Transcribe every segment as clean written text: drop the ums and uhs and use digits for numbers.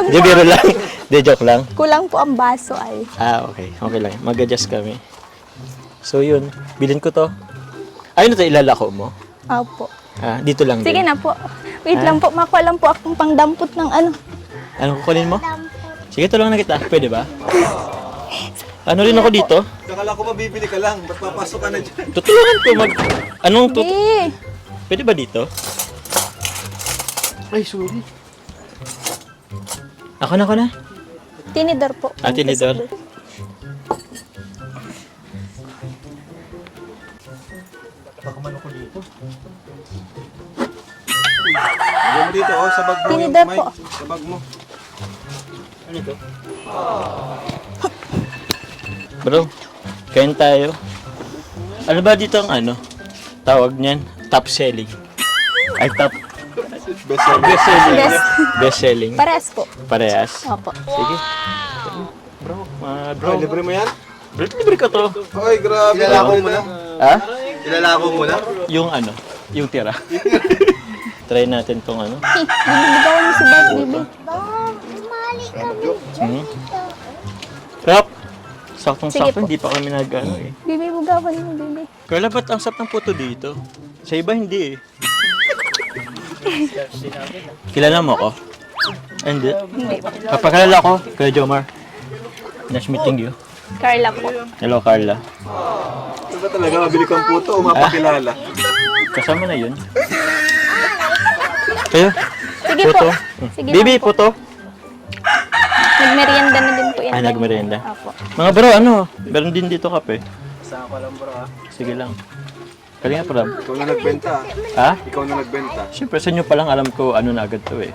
Di, biro lang. Di, joke lang. Kulang po ang baso ay. Okay. Okay lang. Mag-adjust kami. So, yun. Bilhin ko to. Ayun na to, ilalako mo. Opo. Dito lang Sige din. na po. Wait lang po, makuha lang po akong pangdampot ng ano. Anong kukunin mo? Sige, tulungan na kita. Pwede ba? Ano rin ako dito? Akala ko mabibili ka lang. Ba't papasok ka na dyan? Tutulungan ko mag... Anong tut... Eh, Pwede ba dito? Ay, sorry. Ako na. tinidor po. Tinidor. Pakamano ko dito. Diyan mo dito, sa bag mo. Tinidor Mike. po. Sa bag mo. Ano ito? Bro, kain tayo. Ano ba dito ang ano? Tawag niyan? Top selling. Ay, top... Best seller. Best selling. Best. Best selling. Parehas po. Parehas. Opo. Sige. Bro, bro. Ay, libre mo yan? Libre ka to. Ay, grabe. Ilalako mo na. Ha? Ilalako mo na? Yung ano? Yung tira. Try natin tong ano. Binibigawan mo si Bob, bibi. Rap! Sige Saktong-sakto, po. hindi pa kami nag-ano eh. Bibi, bugawan mo, bibi. Carla, ba't ang sap ng puto dito? Sa iba hindi eh. Kilala mo ako? Hindi. Hindi po. Kapakilala ko, Kuya Jomar. Nice meeting you. Carla po. Hello, Carla. Ito ba talaga mabili kang puto o mapakilala? Kasama na yun. Kayo? Sige Puto. po. Sige Bibi, lang po. puto. Nagmerienda na din po yan. Nagmerienda. Opo. Mga bro, ano? Meron din dito kape. Saan ka lang bro ha? Sige lang. Kalinga pa lang. Ikaw na nagbenta. Ha? Ikaw na nagbenta. Siyempre, sa inyo pa lang alam ko ano na agad to eh.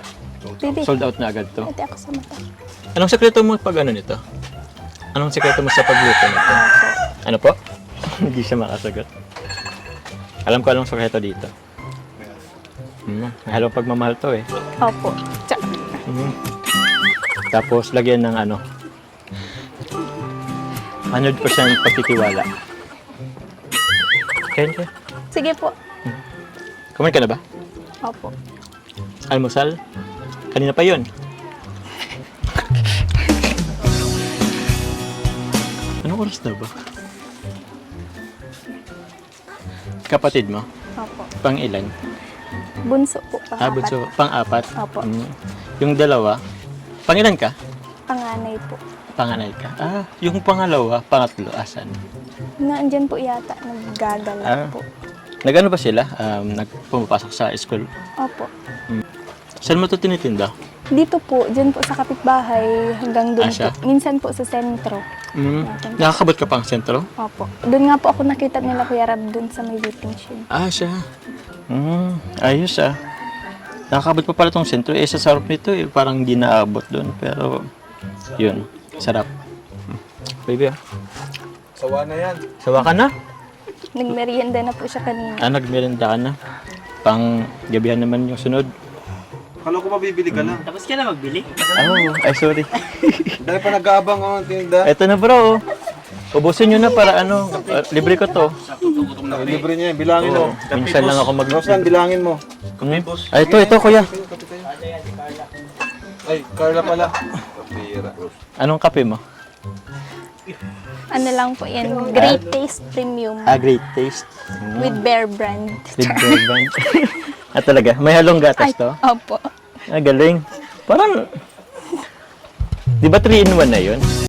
Bibi, Sold out na agad to. ate ako sa mata. Anong sekreto mo pag ano nito? Anong sekreto mo sa pagluto nito? Opo. Ano po? Hindi siya makasagot. Alam ko anong sekreto dito. May halong pagmamahal to eh. Opo. Tsa. Tapos lagyan ng ano. 100% pagtitiwala. Kain ka? Sige po. Kumain ka na ba? Opo. Almusal? Kanina pa yun. Anong oras na ba? Kapatid mo? Opo. Pang ilan? Bunso po. Pangapat. Bunso. Pang-apat? Opo. Yung dalawa? Pang ilan ka? Panganay po. Panganay ka? Yung pangalawa, pangatlo, asan? Naandyan po yata. Naggagala po. Nag-ano ba sila? Pumapasok sa school? Opo. Saan mo ito tinitinda? Dito po, dyan po sa kapitbahay hanggang doon siya? po. Minsan po sa sentro. Nakakabot ka pang sentro? Opo. Doon nga po ako nakita nila Kuya Rab doon sa may waiting shed. Siya. Ayos Nakakabot pa pala tong sentro. Sa sarap nito parang hindi naabot doon. Pero, yun. Sarap. Baby Sawa na yan. Sawa ka na? Nagmerienda na po siya kanina. Nagmerenda ka na. Pang gabihan naman yung sunod. Akala ko mabibili ka lang. Tapos ka na magbili? Ay sorry. Dahil pa nag-aabang ako ng tinda. Eto na bro. Ubusin nyo na para libre ko to. Libre niya yan. Bilangin mo. Minsan lang ako mag... Roslan, bilangin mo. Ito kuya. Ay, Carla pala. Kapira. Anong kape mo? Ano lang po yan, Great Taste Premium Great taste. with Bear Brand. With Bear Brand. Talaga, may halong gatas to? Opo. Galing. Parang, di ba 3-in-1 na yun?